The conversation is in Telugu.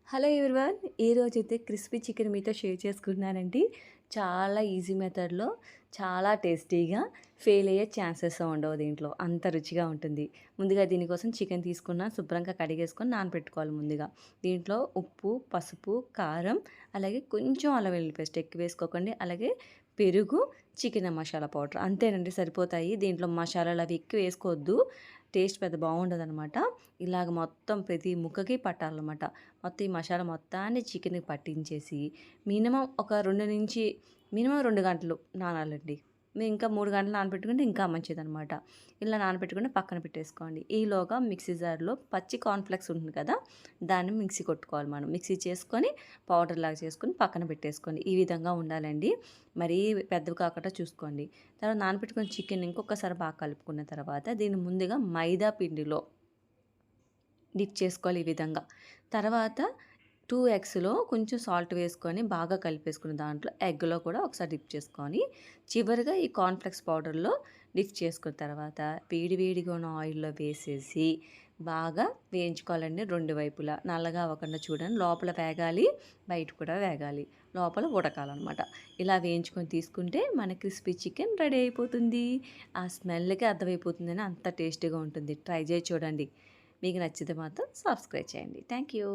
హలో ఎవ్రీవన్, ఈరోజైతే క్రిస్పీ చికెన్ మీతో షేర్ చేసుకుంటున్నానండి. చాలా ఈజీ మెథడ్లో చాలా టేస్టీగా ఫెయిల్ అయ్యే ఛాన్సెస్ ఉండవు. దీంట్లో అంత రుచిగా ఉంటుంది. ముందుగా దీనికోసం చికెన్ తీసుకున్న శుభ్రంగా కడిగేసుకొని నానబెట్టుకోవాలి. ముందుగా దీంట్లో ఉప్పు, పసుపు, కారం, అలాగే కొంచెం అల్లం వెల్లుల్లి పేస్ట్ ఎక్కువ వేసుకోకండి. అలాగే పెరుగు, చికెన్ మసాలా పౌడర్ అంతేనండి, సరిపోతాయి. దీంట్లో మసాలాలు అవి ఎక్కువ వేసుకోవద్దు, టేస్ట్ పెద్ద బాగుండదనమాట. ఇలాగ మొత్తం ప్రతి ముక్కకి పట్టాలన్నమాట. మొత్తం ఈ మసాలా మొత్తాన్ని చికెన్కి పట్టించేసి మినిమం 2 గంటలు నానాలండి. మీరు ఇంకా 3 గంటలు నానబెట్టుకుంటే ఇంకా మంచిదనమాట. ఇలా నానబెట్టుకుని పక్కన పెట్టేసుకోండి. ఈలోగా మిక్సీ జార్లో పచ్చి కార్న్‌ఫ్లెక్స్ ఉంటుంది కదా, దాన్ని మిక్సీ కొట్టుకోవాలి. మనం మిక్సీ చేసుకొని పౌడర్ లాగా చేసుకొని పక్కన పెట్టేసుకోండి. ఈ విధంగా ఉండాలండి. మరీ పెద్దవి కాకుండా చూసుకోండి. తర్వాత నానబెట్టుకున్న చికెన్ ఇంకొకసారి బాగా కలుపుకున్న తర్వాత దీన్ని ముందుగా మైదా పిండిలో డిప్ చేసుకోవాలి ఈ విధంగా. తర్వాత 2 ఎగ్స్‌లో కొంచెం సాల్ట్ వేసుకొని బాగా కలిపేసుకుని దాంట్లో ఎగ్‌లో కూడా ఒకసారి డిప్ చేసుకొని చివరిగా ఈ కార్న్‌ఫ్లెక్స్ పౌడర్‌లో డిప్ చేసుకున్న తర్వాత వేడిగా ఉన్న ఆయిల్‌లో వేసేసి బాగా వేయించుకోవాలండి. 2 వైపులా నల్లగా అవ్వకుండా చూడండి. లోపల వేగాలి, బయట కూడా వేగాలి, లోపల ఉడకాలన్నమాట. ఇలా వేయించుకొని తీసుకుంటే మన క్రిస్పీ చికెన్ రెడీ అయిపోతుంది. ఆ స్మెల్‌కి అర్థమైపోతుందని అంత టేస్టీగా ఉంటుంది. ట్రై చేసి చూడండి. మీకు నచ్చితే మాత్రం సబ్స్క్రైబ్ చేయండి. Thank you.